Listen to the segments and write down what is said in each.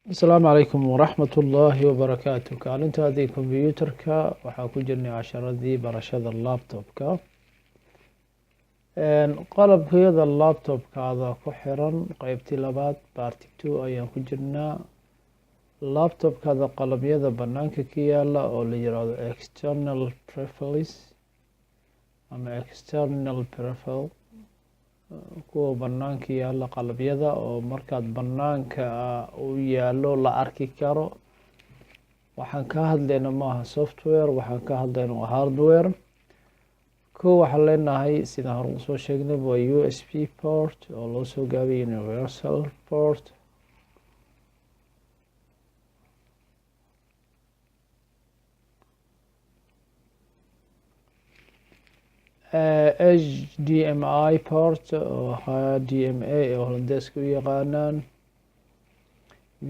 السلام عليكم ورحمة الله وبركاته. كaalinta hadii computerka waxaa ku jirnay casharadii barashada laptopka. qalabkeeda laptopkaada ku xiran qaybtii labaad part 2 ayaan ku jirnaa. laptopkaada qalabyada banaanka ka yaala oo la yiraahdo external peripherals ama external peripheral kuwa banaanka yaala qalabyada oo markaad banaanka u yaalo la arki karo. waxaan ka hadlaynaa maaha software, waxaan ka hadlaynaa hardware. waxaan leenahay sida hore soo sheegnay waa USB port oo loo soo gaabiyay universal port. HDMI port oo HDMI oo holandeeska u yaqaanaan.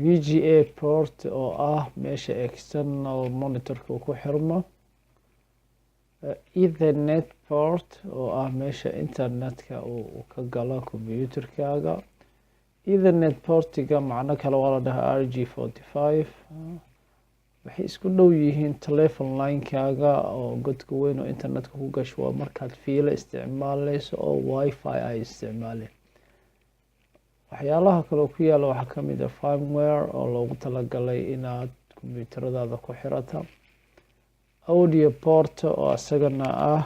VGA port oo ah meesha external monitorka ku xirmo. Ethernet port oo ah meesha internetka uu ka galo computerkaaga. Ethernet portiga macno kale waa la dhahaa RJ45. waxay isku dhow yihiin telephone line-kaaga oo godka weyn oo internetka ku gasho waa markaad fiilo isticmaalayso oo wifi ay isticmaaleen. waxyaalaha kale oo ku yaala waxaa ka mid ah firmware oo loogu talagalay inaad kombiyuutaradaada ku xirata. audio port oo asagana ah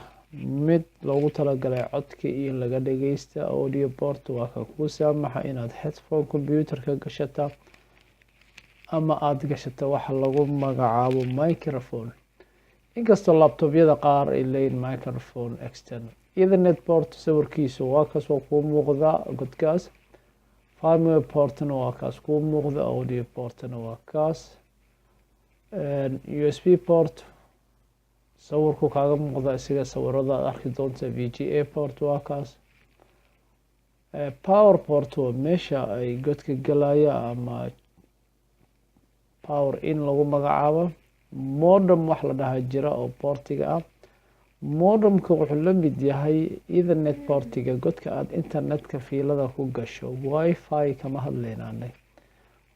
mid loogu talagalay codka iyo laga dhageysta. audio port waa ka kuu saamaxa inaad headphone computerka gashata ama aad gashato waxa lagu magacaabo microphone. inkastoo laptopyada qaar ay leeyihiin microphone external. ethernet port sawirkiisu waa kaas oo kuu muuqda godkaas. firmware portna waa kaas kuu muuqda. audio portna waa kaas. USB port sawirku kaaga muuqda isaga sawirada aad arki doonta. VGA port waa kaas. power port waa meesha ay godka galaya ama power in lagu magacaabo. modem wax la dhahaa jira oo portiga ah. modemka wuxuu la mid yahay ethernet portiga godka aad internetka fiilada ku gasho. wifi kama hadlaynaanay,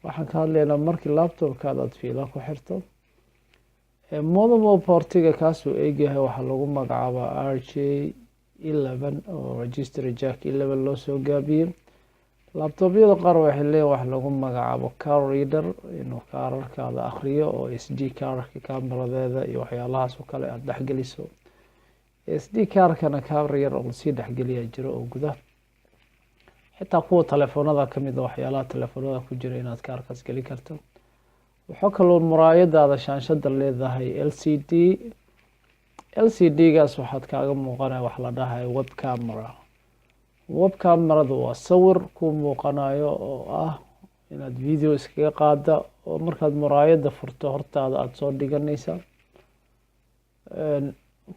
waxaan ka hadlaynaa markii laptopkaada aad fiilo ku xirto. modem portiga kaasuu eegyahay waxaa lagu magacaabaa RJ11 oo register jack 11 loo soo gaabiyey. laptopyada qaar waxay leeyihiin wax lagu magacaabo card reader inuu kaararkaada akhriyo oo SD kaararka kaamiradeeda iyo waxyaalahaas oo kale aad dhexgeliso. SD kaarkana kaar yar oo sii dhexgeliya jiro oo gudaha xitaa kuwa telefoonada ka mid ah waxyaalaha telefoonada ku jira inaad kaarkaas geli karto. waxaa kaloo muraayadaada shaashada leedahay LCD gaas waxaad kaaga muuqanaya wax la dhahayo web camera. web camerada waa sawir ku muuqanayo oo ah inaad video iskaga qaada oo markaad muraayada furto hortaada aad soo dhiganaysa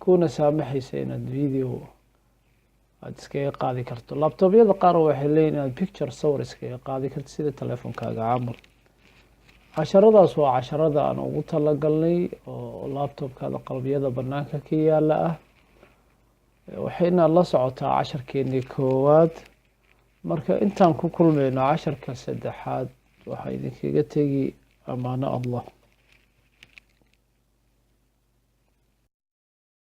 kuna saamaxaysa inaad video aad iskaga qaadi karto. laptopyada qaar waxay leeyihiin inaad picture sawir iskaga qaadi karto sida telefoonkaaga camal. casharadaas waa casharada aan ugu talagalnay oo laptopkaada qalabyada banaanka ka yaala ah. waxayna la socotaa casharkeenii koowaad. marka intaan ku kulmayno casharka saddexaad waxaa idinkaga tegi amaano Allah.